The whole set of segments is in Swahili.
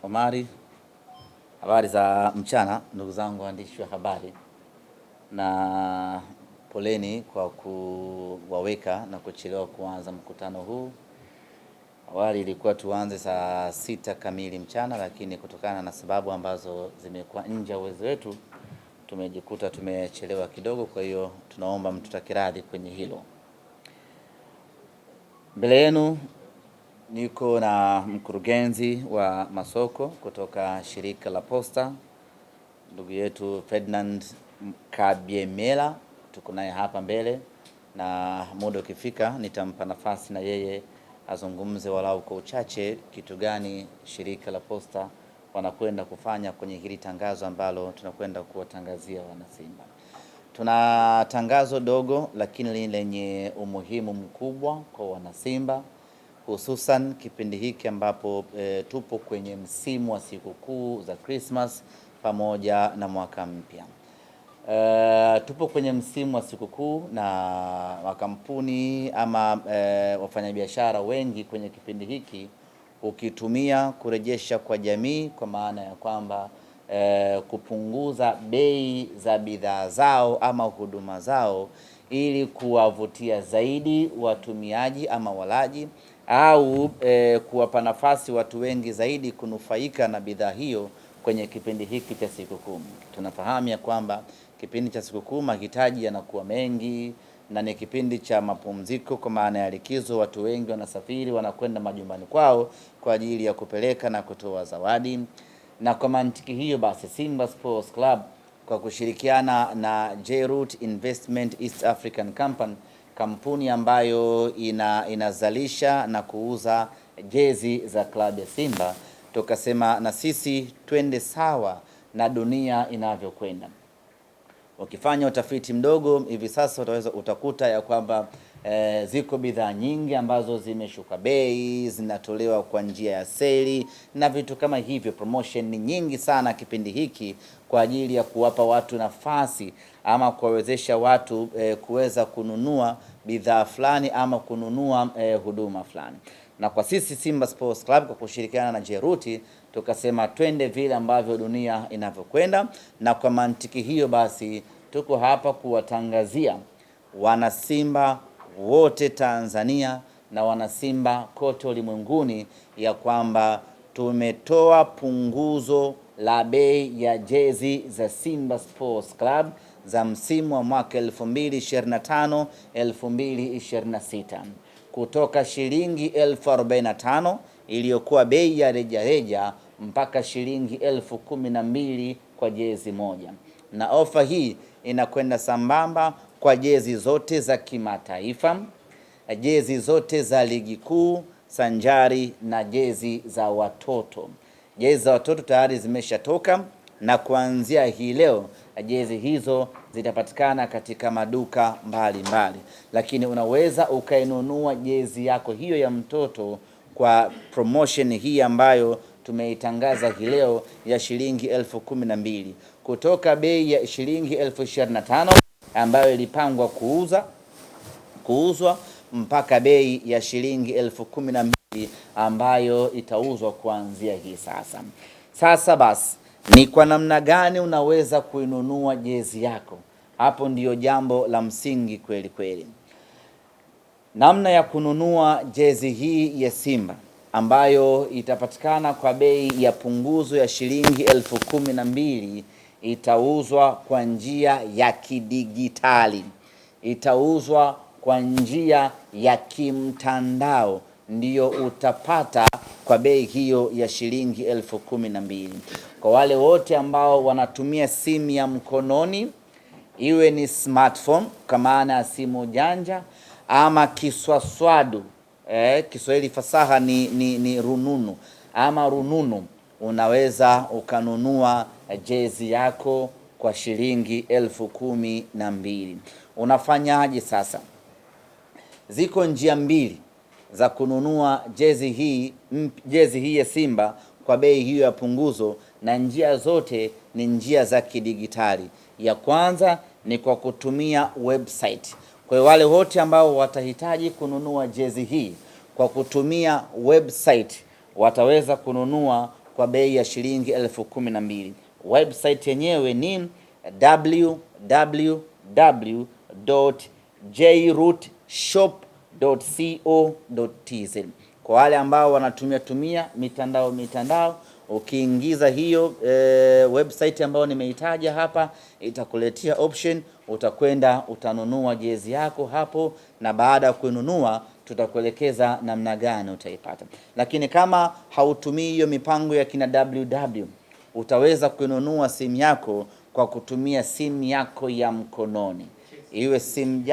Omari, habari za mchana ndugu zangu waandishi wa habari, na poleni kwa kuwaweka na kuchelewa kuanza mkutano huu. Awali ilikuwa tuanze saa 6 kamili mchana, lakini kutokana na sababu ambazo zimekuwa nje ya uwezo wetu tumejikuta tumechelewa kidogo. Kwa hiyo tunaomba mtutakiradhi kwenye hilo. Mbele yenu niko na mkurugenzi wa masoko kutoka shirika la Posta, ndugu yetu Ferdinand Kabyemela. Tuko naye hapa mbele, na muda ukifika nitampa nafasi na yeye azungumze walau kwa uchache kitu gani shirika la Posta wanakwenda kufanya kwenye hili tangazo ambalo tunakwenda kuwatangazia wanasimba. Tuna tangazo dogo lakini lenye umuhimu mkubwa kwa wanasimba, hususan kipindi hiki ambapo tupo kwenye msimu wa sikukuu za Christmas pamoja na mwaka mpya. Tupo kwenye msimu wa sikukuu na makampuni ama wafanyabiashara wengi kwenye kipindi hiki ukitumia kurejesha kwa jamii, kwa maana ya kwamba kupunguza bei za bidhaa zao ama huduma zao ili kuwavutia zaidi watumiaji ama walaji, au kuwapa nafasi watu wengi zaidi kunufaika na bidhaa hiyo kwenye kipindi hiki cha sikukuu. Tunafahamu ya kwamba kipindi cha sikukuu mahitaji yanakuwa mengi na ni kipindi cha mapumziko, kwa maana ya likizo. Watu wengi wanasafiri, wanakwenda majumbani kwao kwa ajili ya kupeleka na kutoa zawadi. Na kwa mantiki hiyo basi, Simba Sports Club kwa kushirikiana na J-Root Investment East African Company, kampuni ambayo inazalisha na kuuza jezi za klabu ya Simba, tukasema na sisi twende sawa na dunia inavyokwenda. Ukifanya utafiti mdogo hivi sasa utakuta ya kwamba ziko bidhaa nyingi ambazo zimeshuka bei, zinatolewa kwa njia ya seli na vitu kama hivyo. Promotion ni nyingi sana kipindi hiki kwa ajili ya kuwapa watu nafasi ama kuwawezesha watu kuweza kununua bidhaa fulani ama kununua huduma fulani. Na kwa sisi Simba Sports Club kwa kushirikiana na Jeruti tukasema twende vile ambavyo dunia inavyokwenda, na kwa mantiki hiyo basi tuko hapa kuwatangazia wanasimba wote Tanzania na wanasimba kote ulimwenguni ya kwamba tumetoa punguzo la bei ya jezi za Simba Sports Club za msimu wa mwaka 2025 2026 kutoka shilingi 1045 iliyokuwa bei ya rejareja mpaka shilingi 1012 kwa jezi moja. Na ofa hii inakwenda sambamba kwa jezi zote za kimataifa, jezi zote za ligi kuu, sanjari na jezi za watoto. Jezi za watoto tayari zimeshatoka, na kuanzia hii leo jezi hizo zitapatikana katika maduka mbalimbali, lakini unaweza ukainunua jezi yako hiyo ya mtoto kwa promotion hii ambayo tumeitangaza hii leo ya shilingi 1012 kutoka bei ya shilingi 1025 ambayo ilipangwa kuuzwa mpaka bei ya shilingi 1012 ambayo itauzwa kuanzia hii sasa. Sasa basi, ni kwa namna gani unaweza kuinunua jezi yako? Hapo ndiyo jambo la msingi kweli kweli. Namna ya kununua jezi hii ya Simba ambayo itapatikana kwa bei ya punguzo ya shilingi 1012 itauzwa kwa njia ya kidigitali, itauzwa kwa njia ya kimtandao, ndiyo utapata kwa bei hiyo ya shilingi 1012. Kwa wale wote ambao wanatumia simu ya mkononi, iwe ni smartphone kwa maana ya simu janja ama kiswaswadu, Kiswahili fasaha ni rununu ama rununu, unaweza ukanunua jezi yako kwa shilingi 1012. Unafanyaje sasa? Ziko njia mbili za kununua jezi hii ya Simba kwa bei hiyo ya punguzo, na njia zote ni njia za kidigitali. Ya kwanza ni kwa kutumia website. Kwa wale wote ambao watahitaji kununua jezi hii kwa kutumia website, wataweza kununua kwa bei ya shilingi 12,000. Website yenyewe ni www.jrootshop.co.tz. Kwa wale ambao wanatumia mitandao, ukiingiza hiyo website ambayo nimeitaja hapa, itakuletea option, utakwenda utanunua jezi yako hapo, na baada ya kununua tutakuelekeza namna gani utaipata. Lakini kama hautumii hiyo mipango ya kina WW, utaweza kununua simu yako kwa kutumia simu yako ya mkononi, iwe simu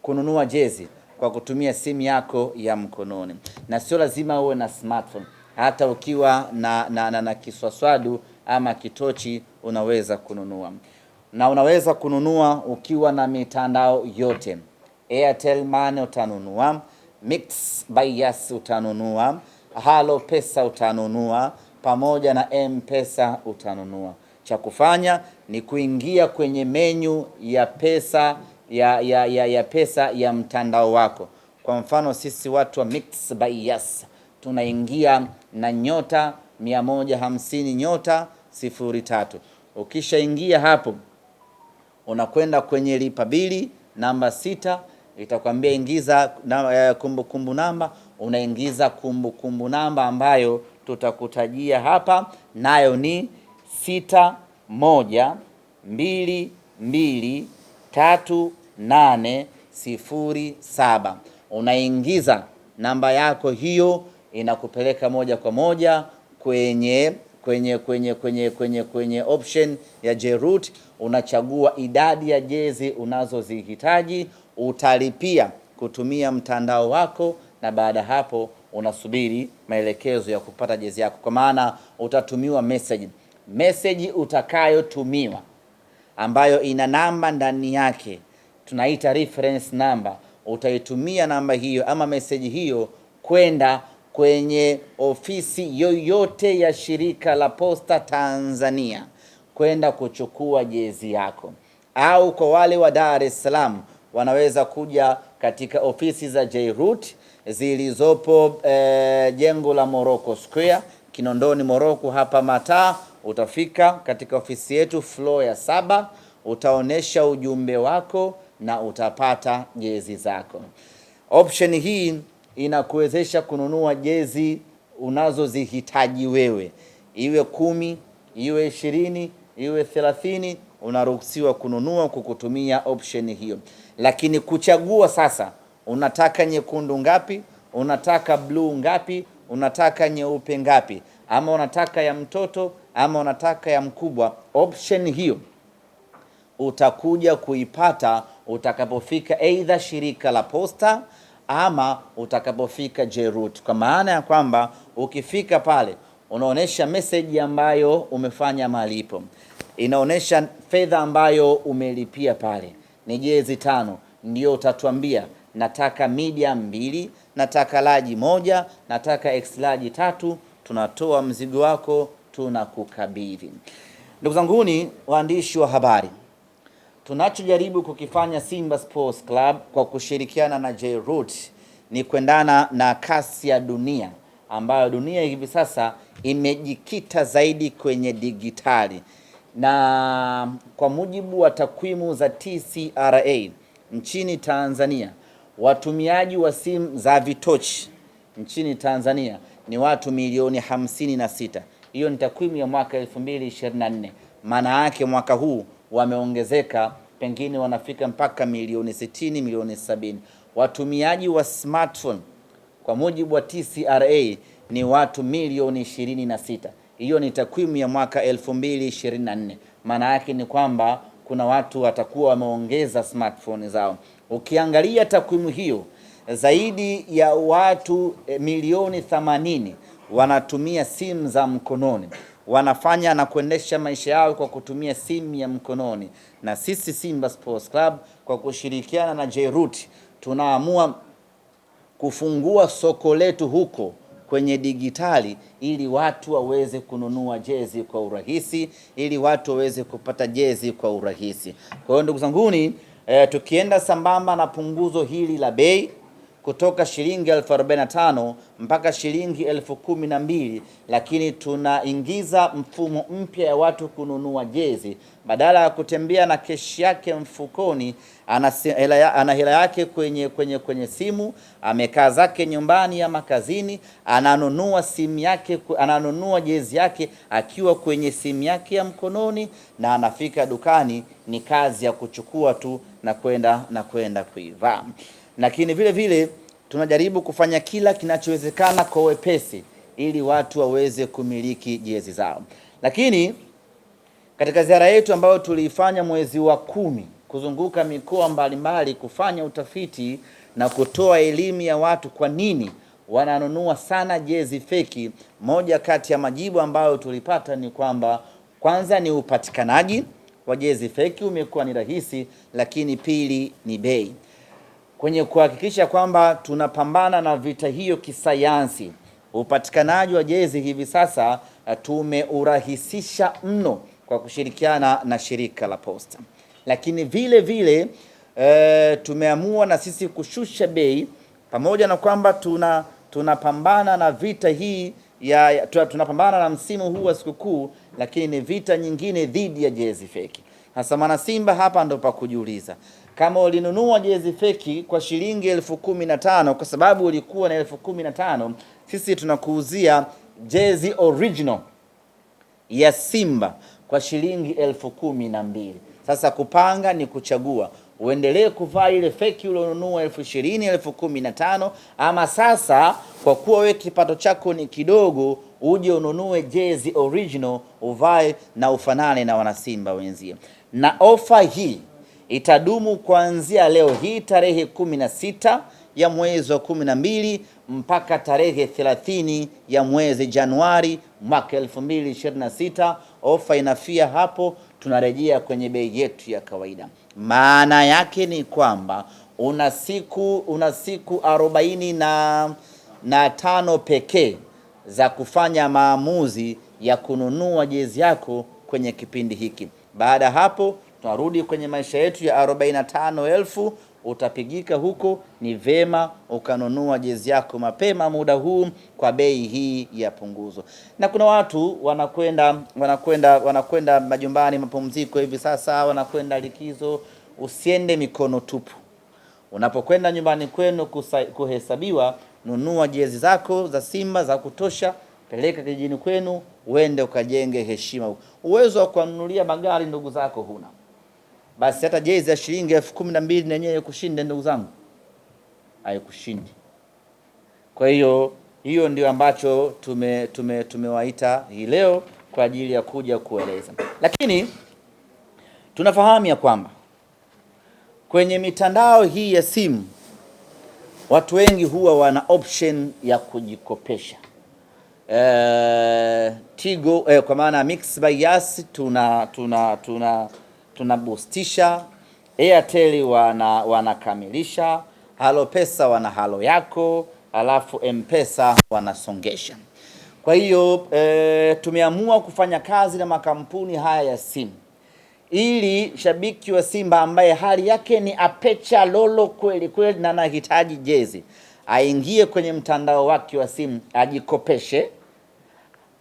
kununua jezi kwa kutumia simu yako ya mkononi, na sio lazima uwe na smartphone. Hata ukiwa na kiswaswadu ama kitochi unaweza kununua, na unaweza kununua ukiwa na mitandao yote. Airtel Money utanunua, Mix by Yas utanunua, Halo Pesa utanunua, pamoja na M-Pesa utanunua. Cha kufanya ni kuingia kwenye menu ya pesa ya pesa ya mtandao wako. Kwa mfano sisi watu wa Mix by Yas tunaingia na *150*03. Ukishaingia hapo, unakwenda kwenye lipa bili namba 6, itakwambia ingiza kumbukumbu namba. Unaingiza kumbukumbu namba ambayo tutakutajia hapa, nayo ni 61223807. Unaingiza namba yako hiyo, inakupeleka moja kwa moja kwenye option ya Jroot. Unachagua idadi ya jezi unazozihitaji, utalipia kutumia mtandao wako, na baada hapo unasubiri maelekezo ya kupata jezi yako, kwa maana utatumiwa message utakayotumiwa ambayo ina namba ndani yake, tunaita reference number. Utaitumia namba hiyo ama message hiyo kwenda kwenye ofisi yoyote ya shirika la Posta Tanzania kwenda kuchukua jezi yako, au kwa wale wa Dar es Salaam wanaweza kuja katika ofisi za Jroot zilizopo jengo la Morocco Square, Kinondoni Morocco hapa Mataa. Utafika katika ofisi yetu floor ya 7, utaonesha ujumbe wako na utapata jezi zako. Option hii inakuwezesha kununua jezi unazozihitaji wewe, iwe 10, iwe 20, iwe 30, unaruhusiwa kununua kwa kutumia option hiyo. Lakini kuchagua sasa, unataka nyekundu ngapi, unataka blue ngapi, unataka nyeupe ngapi, ama unataka ya mtoto ama unataka ya mkubwa, option hiyo utakuja kuipata utakapofika aidha shirika la Posta ama utakapofika Jroot. Kwa maana ya kwamba ukifika pale unaonesha message ambayo umefanya malipo, inaonesha fedha ambayo umelipia pale ni jezi 5, ndio utatuambia nataka medium 2, nataka large 1, nataka X large 3. Tunatoa mzigo wako, tunakukabidhi. Ndugu zanguni waandishi wa habari, tunachojaribu kukifanya Simba Sports Club kwa kushirikiana na Jroot ni kuendana na kasi ya dunia, ambayo dunia hivi sasa imejikita zaidi kwenye digitali. Na kwa mujibu wa takwimu za TCRA nchini Tanzania, watumiaji wa simu za vitochi nchini Tanzania ni watu milioni 56. Hiyo ni takwimu ya mwaka 2024. Maana yake mwaka huu wameongezeka, pengine wanafika mpaka milioni 60, milioni 70. Watumiaji wa smartphone kwa mujibu wa TCRA ni watu milioni 26. Hiyo ni takwimu ya mwaka 2024. Maana yake ni kwamba kuna watu watakuwa wameongeza smartphone zao. Ukiangalia takwimu hiyo, zaidi ya watu milioni 80 wanatumia simu za mkononi, wanafanya na kuendesha maisha yao kwa kutumia simu ya mkononi. Na sisi Simba Sports Club kwa kushirikiana na Jroot tunaamua kufungua soko letu huko kwenye digitali, ili watu waweze kununua jezi kwa urahisi, ili watu waweze kupata jezi kwa urahisi. Kwa hiyo ndugu zanguni, tukienda sambamba na punguzo hili la bei kutoka shilingi 45,000 mpaka shilingi 12,000, lakini tunaingiza mfumo mpya ya watu kununua jezi. Badala ya kutembea na keshi yake mfukoni, ana hela yake kwenye simu, amekaa zake nyumbani ama kazini, ananunua simu yake, ananunua jezi yake akiwa kwenye simu yake ya mkononi, na anafika dukani, ni kazi ya kuchukua tu na kwenda kuivaa. Lakini vile vile tunajaribu kufanya kila kinachowezekana kwa wepesi ili watu waweze kumiliki jezi zao. Lakini katika ziara yetu ambayo tuliifanya mwezi wa 10 kuzunguka mikoa mbalimbali kufanya utafiti na kutoa elimu ya watu kwa nini wananunua sana jezi feki, moja kati ya majibu ambayo tulipata ni kwamba kwanza ni upatikanaji wa jezi feki umekuwa ni rahisi, lakini pili ni bei. Kwenye kuhakikisha kwamba tunapambana na vita hiyo kisayansi, upatikanaji wa jezi hivi sasa tumeurahisisha mno kwa kushirikiana na shirika la Posta. Lakini vile vile tumeamua na sisi kushusha bei, pamoja na kwamba tunapambana na vita hii tunapambana na msimu huu wa sikukuu, lakini ni vita nyingine dhidi ya jezi feki. Hasa mwana Simba, hapa ndo pa kujiuliza, kama ulinunua jezi feki kwa shilingi 15,000 kwa sababu ulikuwa na 15,000, sisi tunakuuzia jezi original ya Simba kwa shilingi 12,000. Sasa kupanga ni kuchagua, uendelee kuvaa ile feki ulionunua 20,000, 15,000, ama sasa kwa kuwa wewe kipato chako ni kidogo, uje ununue jezi original uvae na ufanane na wanasimba wenzie. Na ofa hii itadumu kuanzia leo hii tarehe 16 ya mwezi wa 12 mpaka tarehe 30 ya mwezi Januari mwaka 2026. Ofa inafia hapo, tunarejea kwenye bei yetu ya kawaida. Maana yake ni kwamba una siku 45 pekee za kufanya maamuzi ya kununua jezi yako kwenye kipindi hiki. Baada ya hapo tunarudi kwenye maisha yetu ya 45,000. Utapigika huko, ni vema ukanunua jezi yako mapema muda huu kwa bei hii ya punguzo. Na kuna watu wanakwenda majumbani mapumziko hivi sasa, wanakwenda likizo. Usiende mikono tupu. Unapokwenda nyumbani kwenu kuhesabiwa, nunua jezi zako za Simba za kutosha, peleka kijijini kwenu, uende ukajenge heshima. Uwezo wa kununulia magari ndugu zako huna, basi hata jezi ya shilingi 12,000 na yenyewe kushinde ndugu zangu, haikushindi. Kwa hiyo ndio ambacho tumewaita hii leo kwa ajili ya kuja kueleza. Lakini tunafahamu ya kwamba kwenye mitandao hii ya simu watu wengi huwa wana option ya kujikopesha. Tigo kwa maana Mixx by Yas tuna boostisha, Airtel wanakamilisha, Halo Pesa wana halo yako, alafu M-Pesa wanasongesha. Kwa hiyo tumeamua kufanya kazi na makampuni haya ya simu ili shabiki wa Simba ambaye hali yake ni apecha lolo kweli kweli na anahitaji jezi, aingie kwenye mtandao wake wa simu, ajikopeshe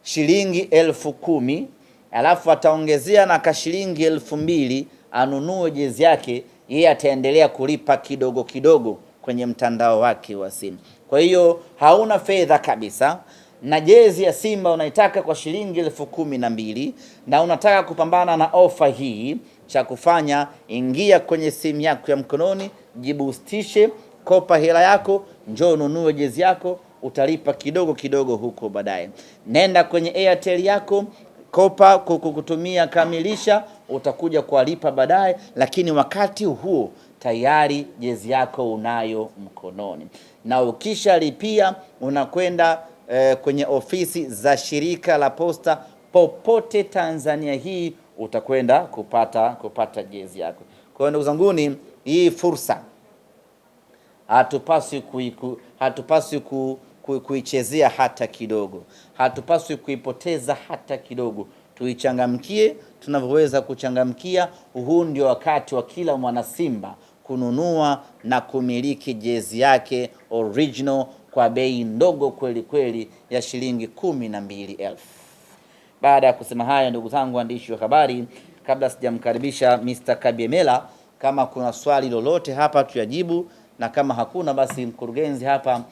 shilingi 10,000, alafu ataongezea na kashilingi 2,000, anunue jezi yake. Yeye ataendelea kulipa kidogo kidogo kwenye mtandao wake wa simu. Kwa hiyo hauna fedha kabisa, na jezi ya Simba unaitaka kwa shilingi 12,000 na unataka kupambana na ofa hii, cha kufanya ingia kwenye simu yako ya mkononi, jibustishe, kopa hela yako, njoo ununue jezi yako, utalipa kidogo kidogo huko baadaye. Nenda kwenye Airtel yako, kopa kutumia kamilisha, utakuja kulipa baadaye, lakini wakati huo tayari jezi yako unayo mkononi. Na ukisha lipia unakwenda kwenye ofisi za shirika la Posta popote Tanzania hii, utakwenda kupata jezi yako. Kwa hiyo ndugu zanguni, hii fursa hatupaswi kuichezea hata kidogo, hatupaswi kuipoteza hata kidogo. Tuichangamkie tunavyoweza kuchangamkia. Huu ndio wakati wa kila mwana Simba kununua na kumiliki jezi yake original kwa bei ndogo kweli kweli ya shilingi 12,000. Baada ya kusema haya, ndugu zangu waandishi wa habari, kabla sijamkaribisha Mr. Kabyemela, kama kuna swali lolote hapa tuyajibu, na kama hakuna basi mkurugenzi hapa